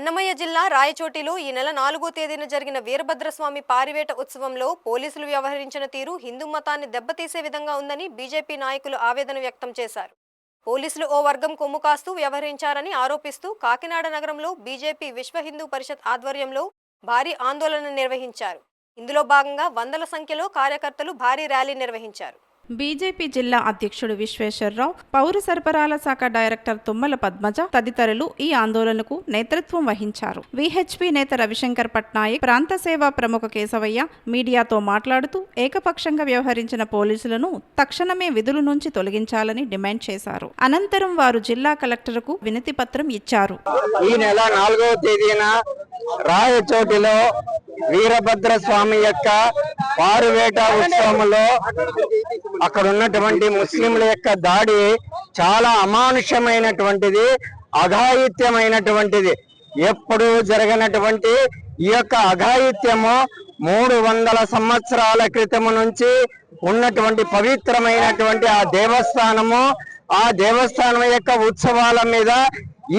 అన్నమయ్య జిల్లా రాయచోటిలో ఈ నెల 4వ తేదీన జరిగిన వీరభద్రస్వామి పారివేట ఉత్సవంలో పోలీసులు వ్యవహరించిన తీరు హిందూ మతాన్ని దెబ్బతీసే విధంగా ఉందని బీజేపీ నాయకులు ఆవేదన వ్యక్తం చేశారు. పోలీసులు ఓ వర్గం కొమ్ము కాస్తూ వ్యవహరించారని ఆరోపిస్తూ కాకినాడ నగరంలో బీజేపీ విశ్వ హిందూ పరిషత్ ఆధ్వర్యంలో భారీ ఆందోళన నిర్వహించారు. ఇందులో భాగంగా వందల సంఖ్యలో కార్యకర్తలు భారీ ర్యాలీ నిర్వహించారు. బీజేపీ జిల్లా అధ్యక్షుడు విశ్వేశ్వరరావు, పౌర సరఫరాల శాఖ డైరెక్టర్ తుమ్మల పద్మజ తదితరులు ఈ ఆందోళనకు నేతృత్వం వహించారు. విహెచ్పి నేత రవిశంకర్ పట్నాయక్, ప్రాంత సేవా ప్రముఖ కేశవయ్య మీడియాతో మాట్లాడుతూ ఏకపక్షంగా వ్యవహరించిన పోలీసులను తక్షణమే విధుల నుంచి తొలగించాలని డిమాండ్ చేశారు. అనంతరం వారు జిల్లా కలెక్టర్కు వినతి పత్రం ఇచ్చారు. ఈ నెల 4వ తేదీన రాయచోటిలో వీరభద్రస్వామి యొక్క పారువేట ఉత్సవంలో అక్కడ ఉన్నటువంటి ముస్లింల యొక్క దాడి చాలా అమానుషమైనటువంటిది, అఘాయిత్యమైనటువంటిది. ఎప్పుడు జరగనటువంటి ఈ యొక్క అఘాయిత్యము 300 సంవత్సరాల క్రితము నుంచి ఉన్నటువంటి పవిత్రమైనటువంటి ఆ దేవస్థానం యొక్క ఉత్సవాల మీద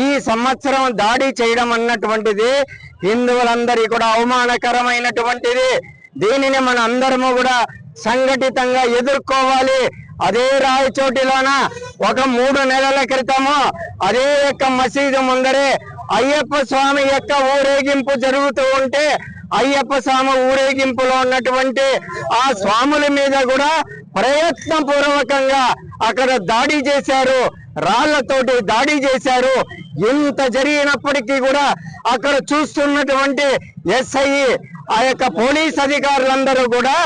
ఈ సంవత్సరం దాడి చేయడం అన్నటువంటిది హిందువులందరికీ కూడా అవమానకరమైనటువంటిది. దీనిని మన అందరము కూడా సంఘటితంగా ఎదుర్కోవాలి. అదే రాయచోటిలోన ఒక 3 నెలల క్రితము అదే యొక్క మసీదు ముందరే అయ్యప్ప స్వామి యొక్క ఊరేగింపు జరుగుతూ ఉంటే అయ్యప్ప స్వామి ఊరేగింపులో ఉన్నటువంటి ఆ స్వాముల మీద కూడా ప్రయత్నపూర్వకంగా అక్కడ దాడి చేశారు, రాళ్లతోటి దాడి చేశారు. ఇంత జరిగినప్పటికీ కూడా అక్కడ చూస్తున్నటువంటి ఎస్ఐ, ఆ యొక్క పోలీస్ అధికారులందరూ కూడా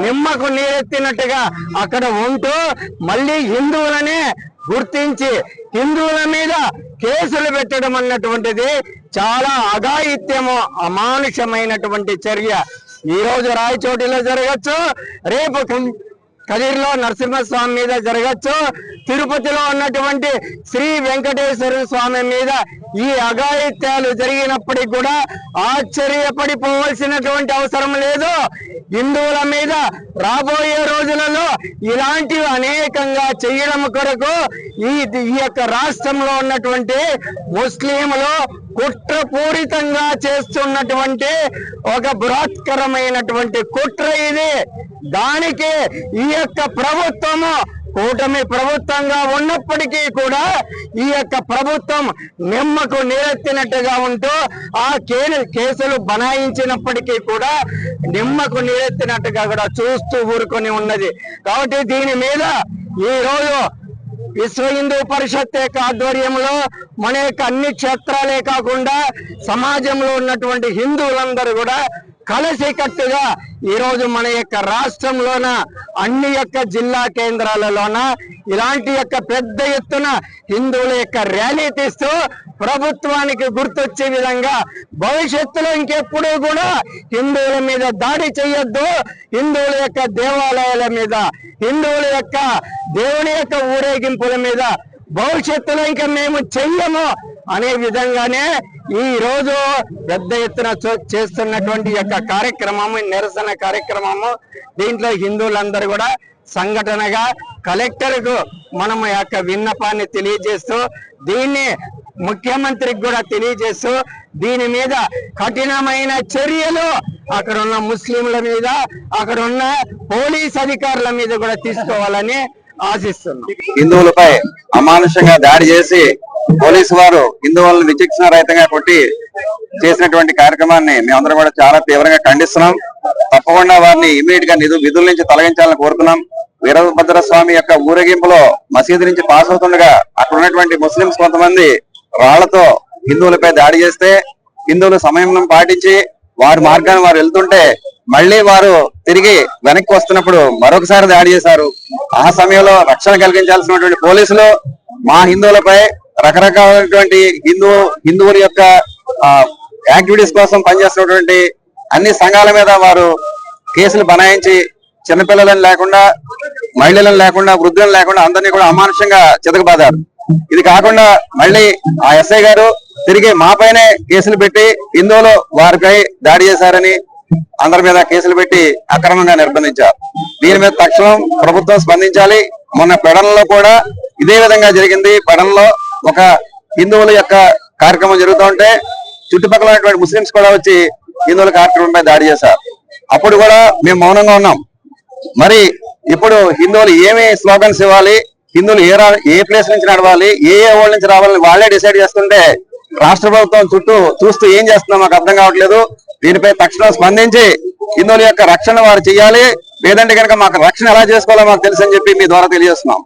నిమ్మకు నీరెత్తినట్టుగా అక్కడ ఉంటూ మళ్ళీ హిందువులనే గుర్తించి హిందువుల మీద కేసులు పెట్టడం అన్నటువంటిది చాలా అఘాయిత్యము, అమానుషమైనటువంటి చర్య. ఈ రోజు రాయచోటిలో జరగచ్చు, రేపు కదిరిలో నరసింహస్వామి మీద జరగచ్చు, తిరుపతిలో ఉన్నటువంటి శ్రీ వెంకటేశ్వర స్వామి మీద ఈ అఘాయిత్యాలు జరిగినప్పటికీ కూడా ఆశ్చర్యపడిపోవలసినటువంటి అవసరం లేదు. హిందువుల మీద రాబోయే రోజులలో ఇలాంటివి అనేకంగా చేయడం కొరకు ఈ యొక్క రాష్ట్రంలో ఉన్నటువంటి ముస్లింలు కుట్రపూరితంగా చేస్తున్నటువంటి ఒక బృహత్కరమైనటువంటి కుట్ర ఇది. దానికి ఈ యొక్క ప్రభుత్వము కూటమి ప్రభుత్వంగా ఉన్నప్పటికీ కూడా ఈ యొక్క ప్రభుత్వం నిమ్మకు నీరెత్తినట్టుగా ఉంటూ ఆ కేసులు బనాయించినప్పటికీ కూడా నిమ్మకు నీరెత్తినట్టుగా కూడా చూస్తూ ఊరుకొని ఉన్నది. కాబట్టి దీని మీద ఈ రోజు విశ్వ హిందూ పరిషత్ యొక్క ఆధ్వర్యంలో మన యొక్క అన్ని క్షేత్రాలే కాకుండా సమాజంలో ఉన్నటువంటి హిందువులందరూ కూడా కలిసికట్టుగా ఈరోజు మన యొక్క రాష్ట్రంలోన అన్ని యొక్క జిల్లా కేంద్రాలలోన ఇలాంటి యొక్క పెద్ద ఎత్తున హిందువుల యొక్క ర్యాలీ తీస్తూ ప్రభుత్వానికి గుర్తొచ్చే విధంగా భవిష్యత్తులో ఇంకెప్పుడు కూడా హిందువుల మీద దాడి చేయొద్దు, హిందువుల యొక్క దేవాలయాల మీద, హిందువుల యొక్క దేవుని యొక్క ఊరేగింపుల మీద భవిష్యత్తులో ఇంకా మేము చెయ్యము అనే విధంగానే ఈ రోజు పెద్ద ఎత్తున చేస్తున్నటువంటి యొక్క కార్యక్రమము, నిరసన కార్యక్రమము. దీంట్లో హిందువులందరూ కూడా సంఘటనగా కలెక్టర్కు మనం యొక్క విన్నపాన్ని తెలియజేస్తూ దీన్ని ముఖ్యమంత్రికి కూడా తెలియజేస్తూ దీని మీద కఠినమైన చర్యలు అక్కడ ఉన్న ముస్లింల మీద, అక్కడ ఉన్న పోలీస్ అధికారుల మీద కూడా తీసుకోవాలని ఆశిస్తున్నాం. హిందువులపై అమానుషంగా దాడి చేసి పోలీసు వారు హిందువులను విచక్షణ రహితంగా కొట్టి చేసినటువంటి కార్యక్రమాన్ని మేమందరం కూడా చాలా తీవ్రంగా ఖండిస్తున్నాం. తప్పకుండా వారిని ఇమీడియట్ గా విధుల నుంచి తొలగించాలని కోరుతున్నాం. వీరభద్ర స్వామి యొక్క ఊరేగింపులో మసీదు నుంచి పాస్ అవుతుండగా అక్కడ ఉన్నటువంటి ముస్లింస్ కొంతమంది రాళ్లతో హిందువులపై దాడి చేస్తే హిందువులు సంయమనం పాటించి వారి మార్గాన్ని వారు వెళ్తుంటే మళ్లీ వారు తిరిగి వెనక్కి వస్తున్నప్పుడు మరొకసారి దాడి చేశారు. ఆ సమయంలో రక్షణ కలిగించాల్సినటువంటి పోలీసులు మా హిందువులపై రకరకాలైనటువంటి హిందువుల యొక్క యాక్టివిటీస్ కోసం పనిచేస్తున్నటువంటి అన్ని సంఘాల మీద వారు కేసులు బనాయించి చిన్నపిల్లలను లేకుండా, మహిళలను లేకుండా, వృద్ధులను లేకుండా అందరినీ కూడా అమానుషంగా చితకబాదారు. ఇది కాకుండా మళ్ళీ ఆ ఎస్ఐ గారు తిరిగి మాపైనే కేసులు పెట్టి హిందువులు వారిపై దాడి చేశారని అందరి మీద కేసులు పెట్టి అక్రమంగా నిర్బంధించారు. దీని మీద తక్షణం ప్రభుత్వం స్పందించాలి. మొన్న పెడన్లో కూడా ఇదే విధంగా జరిగింది. పెడన్లో ఒక హిందువుల యొక్క కార్యక్రమం జరుగుతూ ఉంటే చుట్టుపక్కల ఉన్నటువంటి ముస్లింస్ కూడా వచ్చి హిందువుల కార్యక్రమంపై దాడి చేశారు. అప్పుడు కూడా మేము మౌనంగా ఉన్నాం. మరి ఇప్పుడు హిందువులు ఏమి స్లోగన్స్ ఇవ్వాలి, హిందువులు ఏ ప్లేస్ నుంచి నడవాలి, ఏ ఊళ్ళ నుంచి రావాలని వాళ్ళే డిసైడ్ చేస్తుంటే రాష్ట్ర ప్రభుత్వం చుట్టూ చూస్తూ ఏం చేస్తుందో మాకు అర్థం కావట్లేదు. దీనిపై తక్షణం స్పందించి హిందువుల యొక్క రక్షణ వారు చేయాలి. లేదంటే కనుక మాకు రక్షణ ఎలా చేసుకోవాలో మాకు తెలుసు అని చెప్పి మీ ద్వారా తెలియజేస్తున్నాం.